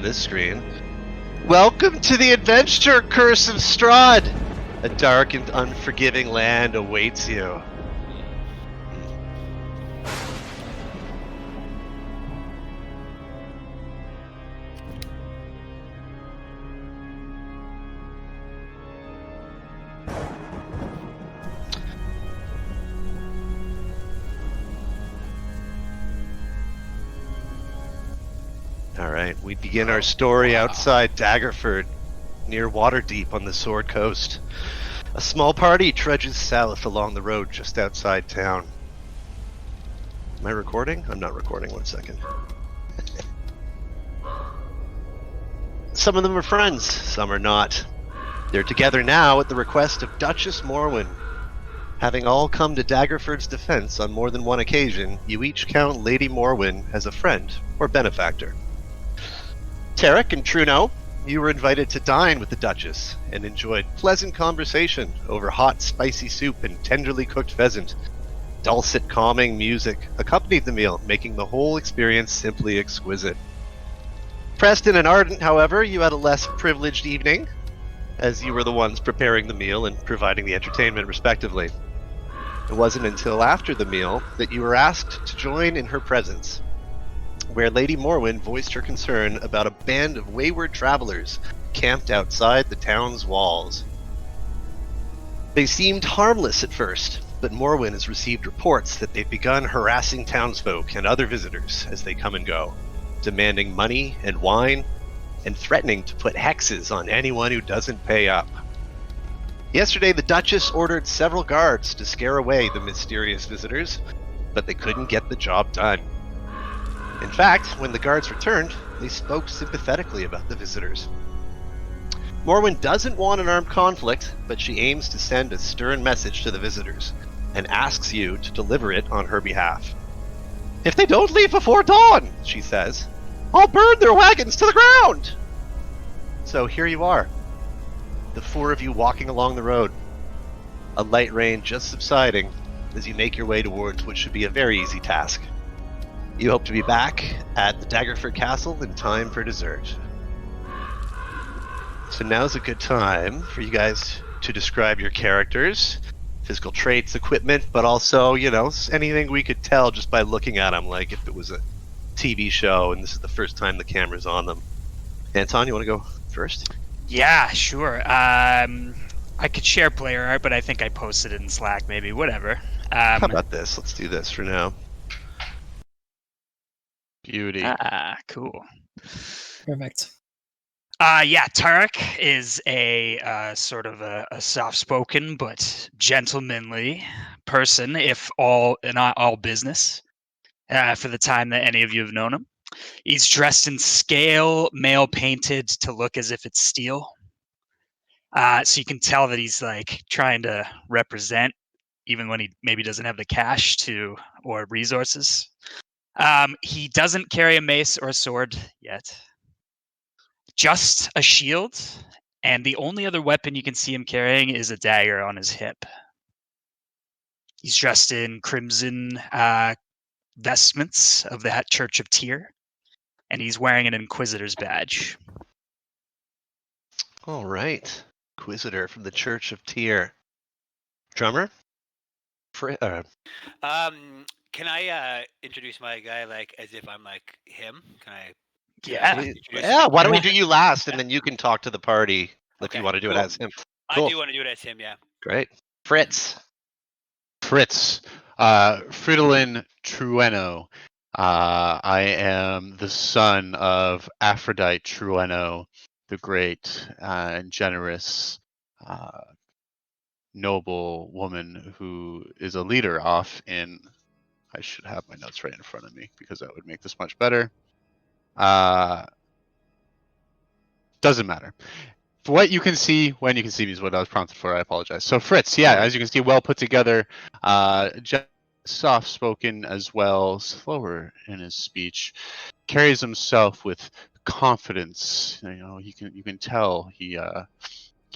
this screen. Welcome to the adventure, Curse of Strahd! A dark and unforgiving land awaits you. Alright, we begin our story outside Daggerford, near Waterdeep on the Sword Coast. A small party trudges south along the road just outside town. Am I recording? I'm not recording, 1 second. Some of them are friends, some are not. They're together now at the request of Duchess Morwen. Having all come to Daggerford's defense on more than one occasion, you each count Lady Morwen as a friend or benefactor. Tarek and Truno, you were invited to dine with the Duchess and enjoyed pleasant conversation over hot, spicy soup and tenderly cooked pheasant. Dulcet, calming music accompanied the meal, making the whole experience simply exquisite. Preston and Ardent, however, you had a less privileged evening, as you were the ones preparing the meal and providing the entertainment, respectively. It wasn't until after the meal that you were asked to join in her presence, where Lady Morwen voiced her concern about a band of wayward travelers camped outside the town's walls. They seemed harmless at first, but Morwen has received reports that they've begun harassing townsfolk and other visitors as they come and go, demanding money and wine, and threatening to put hexes on anyone who doesn't pay up. Yesterday, the Duchess ordered several guards to scare away the mysterious visitors, but they couldn't get the job done. In fact, when the guards returned, they spoke sympathetically about the visitors. Morwen doesn't want an armed conflict, but she aims to send a stern message to the visitors, and asks you to deliver it on her behalf. "If they don't leave before dawn," she says, "I'll burn their wagons to the ground!" So here you are, the four of you walking along the road, a light rain just subsiding as you make your way towards what should be a very easy task. You hope to be back at the Daggerford Castle in time for dessert. So now's a good time for you guys to describe your characters, physical traits, equipment, but also, anything we could tell just by looking at them, like if it was a TV show and this is the first time the camera's on them. Anton, you want to go first? Yeah, sure. I could share player art, but I think I posted it in Slack, maybe. Whatever. How about this? Let's do this for now. Beauty. Cool. Perfect. Yeah, Tarek is a sort of a soft-spoken but gentlemanly person, if not all business, for the time that any of you have known him. He's dressed in scale, mail painted to look as if it's steel. So you can tell that he's like trying to represent, even when he maybe doesn't have the cash or resources. He doesn't carry a mace or a sword yet. Just a shield, and the only other weapon you can see him carrying is a dagger on his hip. He's dressed in crimson vestments of the Church of Tyr, and he's wearing an Inquisitor's badge. All right. Inquisitor from the Church of Tyr. Drummer? Can I introduce my guy like as if I'm like him? Can I? Yeah. Why don't we do you last, and then you can talk to the party if you want to do it as him. Cool. I do want to do it as him, yeah. Great. Fritz, Fridolin Trueno. I am the son of Aphrodite Trueno, the great and generous noble woman who is a leader off in... I should have my notes right in front of me because that would make this much better. Doesn't matter. For what you can see, when you can see me is what I was prompted for. I apologize. So Fritz, as you can see, well put together, soft-spoken as well, slower in his speech, carries himself with confidence. You can tell he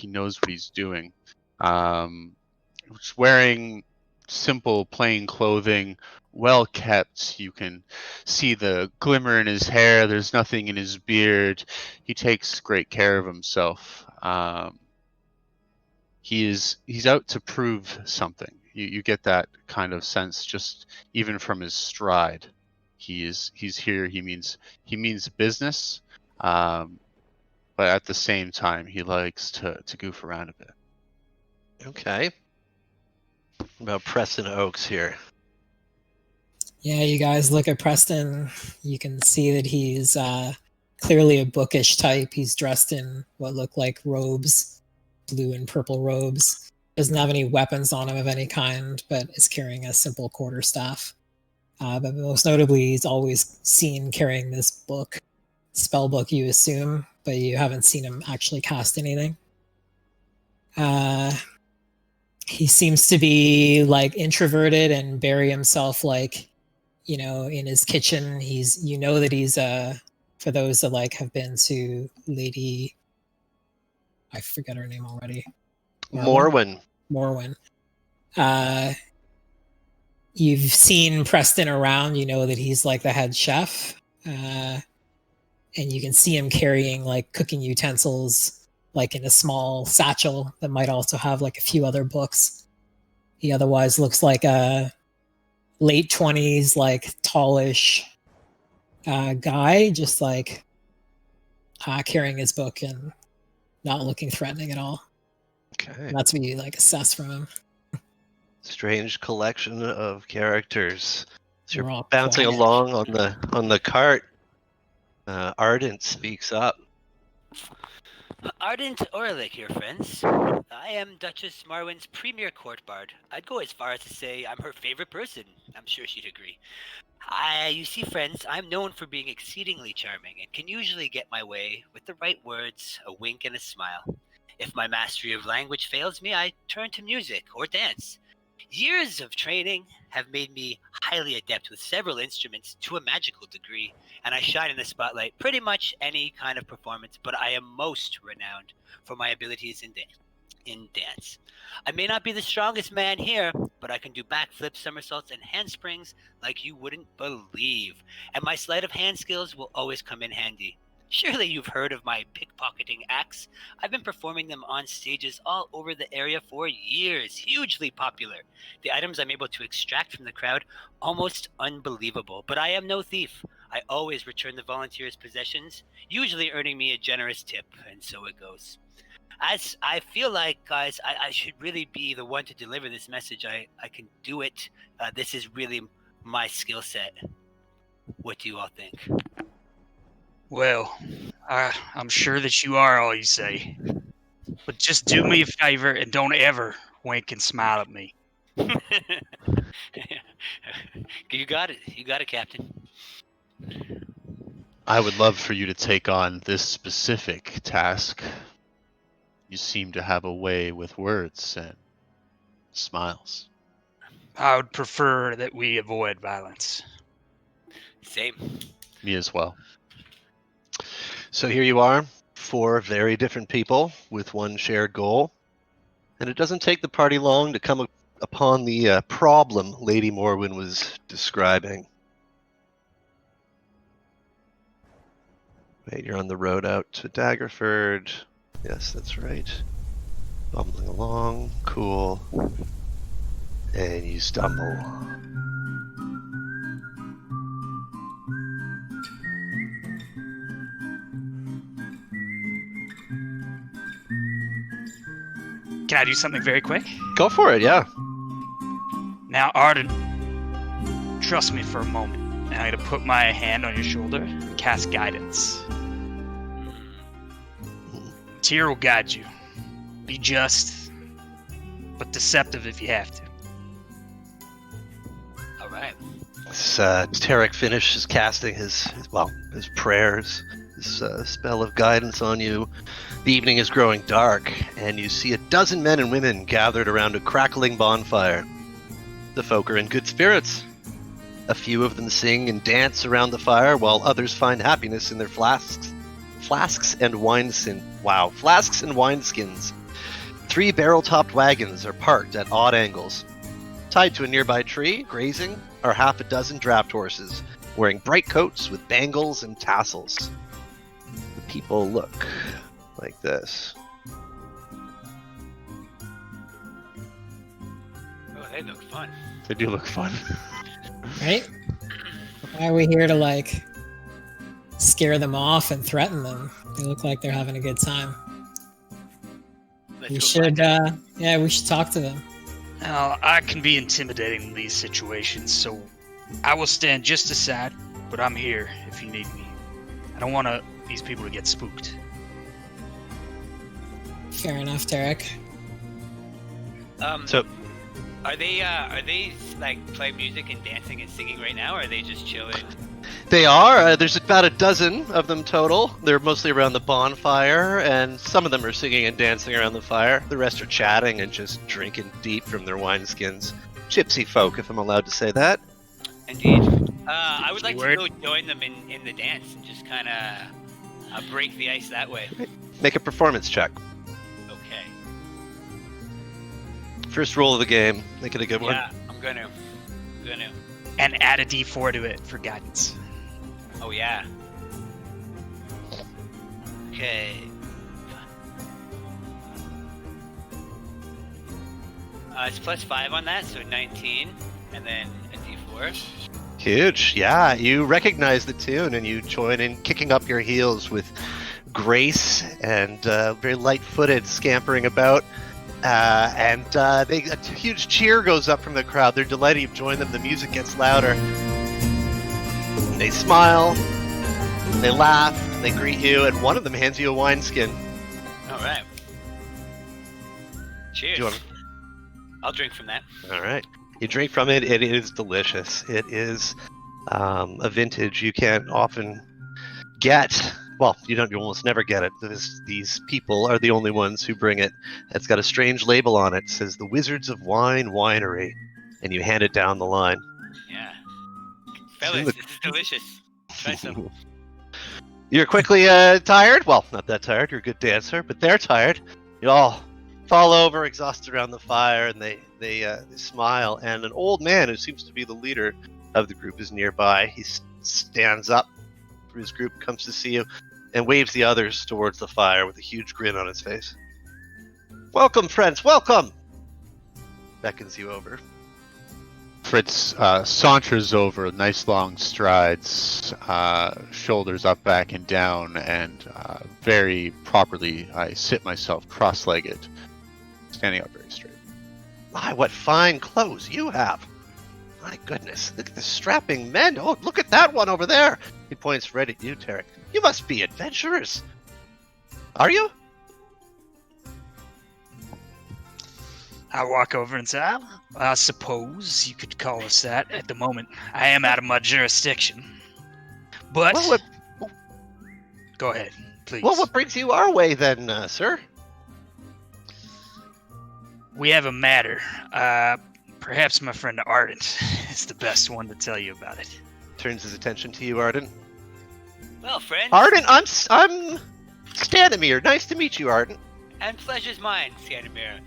knows what he's doing. He's wearing simple, plain clothing, well kept. You can see the glimmer in his hair. There's nothing in his beard. He takes great care of himself. He's out to prove something. You get that kind of sense just even from his stride. He's here. He means business, but at the same time, he likes to goof around a bit. Okay. What about Preston Oaks here? Yeah, you guys look at Preston. You can see that he's clearly a bookish type. He's dressed in what look like robes, blue and purple robes. Doesn't have any weapons on him of any kind, but is carrying a simple quarterstaff. But most notably, he's always seen carrying this book, spell book, you assume, but you haven't seen him actually cast anything. He seems to be like introverted and bury himself like, you know, in his kitchen. He's, you know, that he's for those that like have been to Lady, I forget her name already. Morwen. You've seen Preston around. You know that he's like the head chef, and you can see him carrying like cooking utensils, like in a small satchel that might also have like a few other books. He otherwise looks like a late 20s, like tallish guy, just like carrying his book and not looking threatening at all. Okay. And that's what you like assess from him. Strange collection of characters. So They're you're all bouncing quiet. along on the cart. Ardent speaks up. Ardent Orlick here, friends. I am Duchess Marwyn's premier court bard. I'd go as far as to say I'm her favorite person. I'm sure she'd agree. You see, friends, I'm known for being exceedingly charming and can usually get my way with the right words, a wink, and a smile. If my mastery of language fails me, I turn to music or dance. Years of training have made me highly adept with several instruments to a magical degree, and I shine in the spotlight pretty much any kind of performance, but I am most renowned for my abilities in dance. I may not be the strongest man here, but I can do backflips, somersaults, and handsprings like you wouldn't believe, and my sleight of hand skills will always come in handy. Surely you've heard of my pickpocketing acts. I've been performing them on stages all over the area for years, hugely popular. The items I'm able to extract from the crowd, almost unbelievable. But I am no thief. I always return the volunteers' possessions, usually earning me a generous tip, and so it goes. As I feel like, guys, I should really be the one to deliver this message. I can do it. This is really my skill set. What do you all think? Well, I'm sure that you are all you say. But just do me a favor and don't ever wink and smile at me. You got it. You got it, Captain. I would love for you to take on this specific task. You seem to have a way with words and smiles. I would prefer that we avoid violence. Same. Me as well. So here you are, 4 very different people with one shared goal. And it doesn't take the party long to come upon the problem Lady Morwen was describing. Wait, you're on the road out to Daggerford. Yes, that's right. Bumbling along, cool. And you stumble. Can I do something very quick? Go for it, yeah. Now, Arden, trust me for a moment. And I'm going to put my hand on your shoulder and cast guidance. Tyr will guide you. Be just, but deceptive if you have to. All right. Tarek finishes casting his prayers, his spell of guidance on you. The evening is growing dark, and you see a dozen men and women gathered around a crackling bonfire. The folk are in good spirits. A few of them sing and dance around the fire, while others find happiness in their flasks and wineskins. 3 barrel-topped wagons are parked at odd angles. Tied to a nearby tree, grazing, are half a dozen draft horses, wearing bright coats with bangles and tassels. The people look like this. Oh, they look fun. They do look fun. Right? Why are we here to like scare them off and threaten them? They look like they're having a good time. Let's We go should, find them. we should talk to them. Now, I can be intimidating in these situations, so I will stand just aside, but I'm here if you need me. I don't want these people to get spooked. Fair enough, Tarek. So, Are they like playing music and dancing and singing right now, or are they just chilling? they are. There's about a dozen of them total. They're mostly around the bonfire, and some of them are singing and dancing around the fire. The rest are chatting and just drinking deep from their wineskins. Gypsy folk, if I'm allowed to say that. Indeed. I would like Word. to go join them in the dance and just kind of break the ice that way. Make a performance check. Okay. First roll of the game. Make it a good one. Yeah, I'm gonna. And add a d4 to it for guidance. Oh yeah. Okay. It's +5 on that, so 19, and then a d4. Huge. Yeah, you recognize the tune and you join in, kicking up your heels with grace and very light-footed scampering about. A huge cheer goes up from the crowd. They're delighted you've joined them. The music gets louder. They smile, they laugh, they greet you, and one of them hands you a wineskin. All right. Cheers. Do you want- I'll drink from that. All right. You drink from it. It is delicious. It is a vintage you can't often get. Well, you almost never get it. These people are the only ones who bring it. It's got a strange label on it. It says the Wizards of Wine Winery. And you hand it down the line. Yeah. Fellas, this is delicious. Try some. You're quickly tired. Well, not that tired. You're a good dancer, but they're tired. You all fall over, exhausted around the fire, and they smile. And an old man who seems to be the leader of the group is nearby. He stands up for his group, comes to see you, and waves the others towards the fire with a huge grin on his face. Welcome, friends. Welcome. Beckons you over. Fritz saunters over, nice long strides, shoulders up, back, and down, and very properly I sit myself cross-legged, standing up very straight. My, what fine clothes you have. My goodness, look at the strapping men. Oh, look at that one over there. He points right at you, Tarek. You must be adventurers. Are you? I walk over and say, I suppose you could call us that at the moment. I am out of my jurisdiction. But, Well, go ahead, please. what brings you our way then, sir? We have a matter. Perhaps my friend Ardent is the best one to tell you about it. Turns his attention to you, Arden. Well, friends. Arden, I'm Stanimir. Nice to meet you, Arden. And pleasure's mine, Scanamir.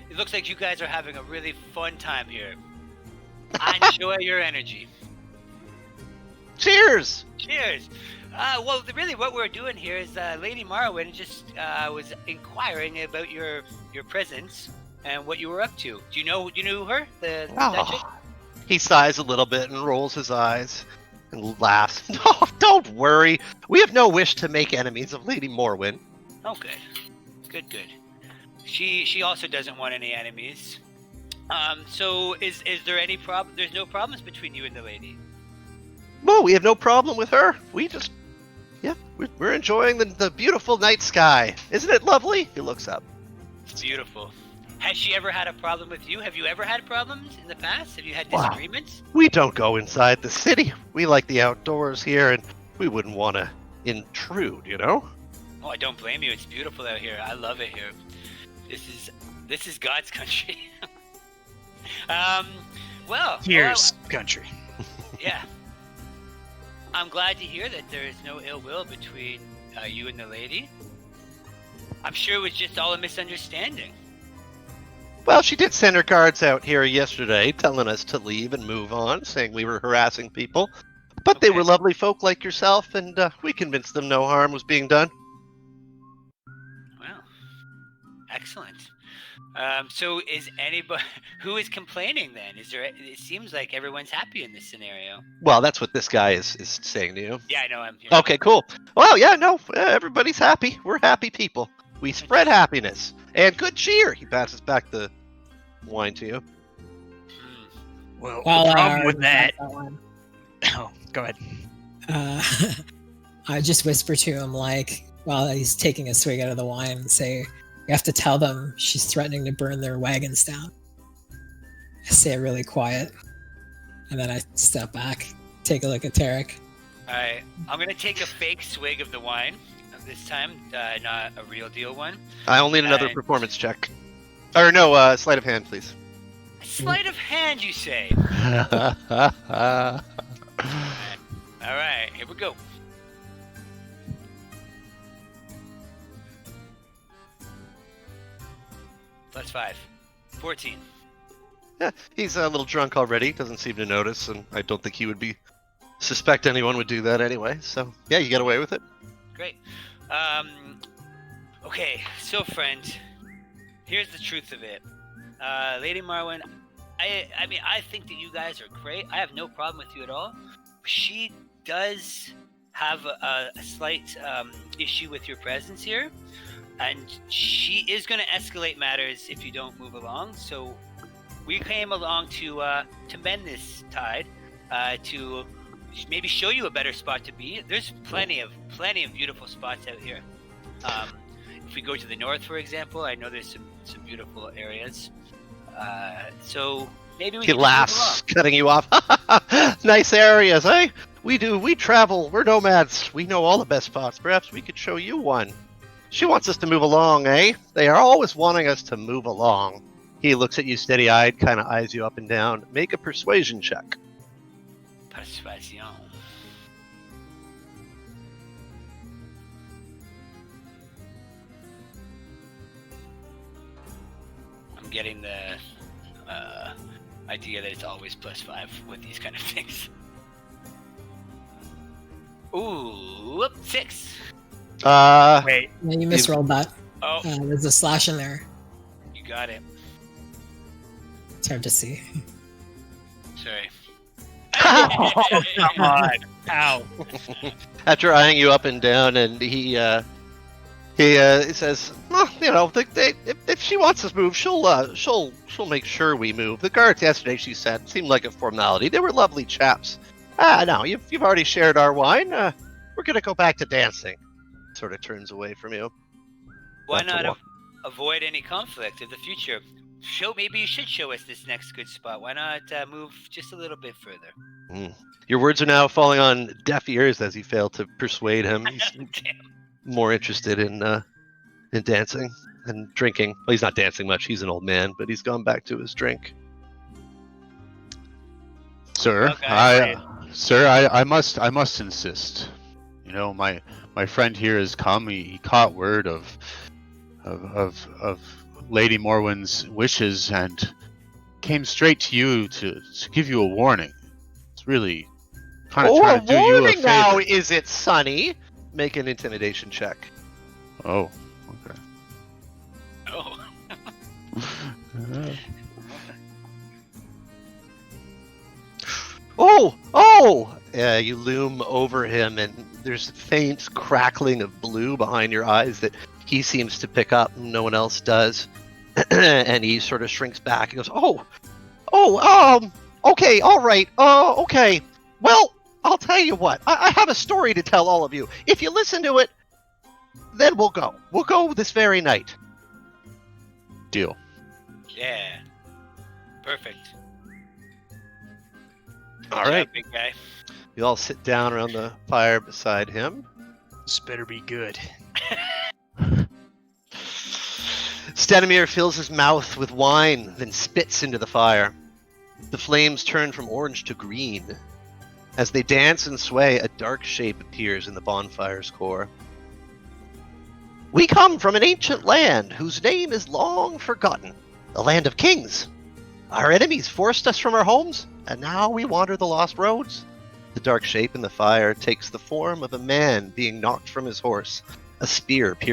It looks like you guys are having a really fun time here. I enjoy your energy. Cheers! Cheers! Well, really what we're doing here is Lady Marwyn just was inquiring about your presence and what you were up to. Do you know her? The Duchess? He sighs a little bit and rolls his eyes and laughs. No, don't worry. We have no wish to make enemies of Lady Morwyn. Oh, good. Good. She also doesn't want any enemies. So is there any problem? There's no problems between you and the lady. Well, we have no problem with her. We're enjoying the beautiful night sky. Isn't it lovely? He looks up. It's beautiful. Has she ever had a problem with you? Have you ever had problems in the past? Have you had Wow. disagreements? We don't go inside the city. We like the outdoors here, and we wouldn't want to intrude, you know? Oh, I don't blame you. It's beautiful out here. I love it here. This is God's country. Here's country. Yeah. I'm glad to hear that there is no ill will between you and the lady. I'm sure it was just all a misunderstanding. Well, she did send her guards out here yesterday, telling us to leave and move on, saying we were harassing people. But they Okay. were lovely folk like yourself, and we convinced them no harm was being done. Well, excellent. So is anybody who is complaining then? Is there? It seems like everyone's happy in this scenario. Well, that's what this guy is saying to you. Yeah, I know. I'm here. Okay, cool. Well, yeah, no, everybody's happy. We're happy people. We spread happiness and good cheer. He passes back the wine to you. Well, Well, the problem with that. one. Oh, go ahead. I just whisper to him, like, while he's taking a swig out of the wine, and say, "We have to tell them she's threatening to burn their wagons down." I say it really quiet, and then I step back, take a look at Tarek. All right, I'm gonna take a fake swig of the wine this time, not a real deal one. I only need another And- performance check. Or no, sleight of hand, please. Sleight of hand, you say? All right, here we go. +5, 14. Yeah, he's a little drunk already. Doesn't seem to notice, and I don't think he would suspect anyone would do that anyway. So yeah, you get away with it. Great. Okay, so friend, here's the truth of it. Lady Marwyn, I mean, I think that you guys are great. I have no problem with you at all. She does have a slight issue with your presence here, and she is going to escalate matters if you don't move along. So we came along to mend this tide, to maybe show you a better spot to be. There's plenty of beautiful spots out here. If we go to the north, for example, I know there's some beautiful areas. So maybe we He can move laughs, cutting you off. Nice areas, eh? We travel. We're nomads. We know all the best spots. Perhaps we could show you one. She wants us to move along, eh? They are always wanting us to move along. He looks at you steady-eyed, kind of eyes you up and down. Make a persuasion check. Persuasion. I'm getting the idea that it's always +5 with these kind of things. Ooh, 6. Wait, Yeah, you misrolled that. Oh, There's a slash in there. you got it. It's hard to see. Sorry. come on. Ow. After eyeing you up and down, and he says, well, you know, if she wants us to move, she'll make sure we move. The guards yesterday, she said, seemed like a formality. They were lovely chaps. No, you've already shared our wine. We're gonna go back to dancing. Sort of turns away from you. Why Left to not walk. avoid any conflict in the future? Maybe you should show us this next good spot. Why not move just a little bit further? Your words are now falling on deaf ears as you fail to persuade him. He's Damn. more interested in dancing and drinking. Well, he's not dancing much. He's an old man, but he's gone back to his drink. Sir, Okay. I must insist. You know, my friend here has come. He caught word of Lady Morwen's wishes and came straight to you to give you a warning. It's really kind of trying to do you a favor. now, is it, Sonny? Make an intimidation check. Oh, okay. Oh! You loom over him, and there's a faint crackling of blue behind your eyes that he seems to pick up, and no one else does. And he sort of shrinks back and goes, okay, all right, okay. Well, I'll tell you what, I have a story to tell all of you. If you listen to it, then we'll go. We'll go this very night. Deal. Yeah. Perfect. All Good right. job, big guy. You all sit down around the fire beside him. This better be good. Stenimir fills his mouth with wine, then spits into the fire. The flames turn from orange to green. As they dance and sway, a dark shape appears in the bonfire's core. We come from an ancient land whose name is long forgotten. The land of kings! Our enemies forced us from our homes, and now we wander the lost roads. The dark shape in the fire takes the form of a man being knocked from his horse, a spear piercing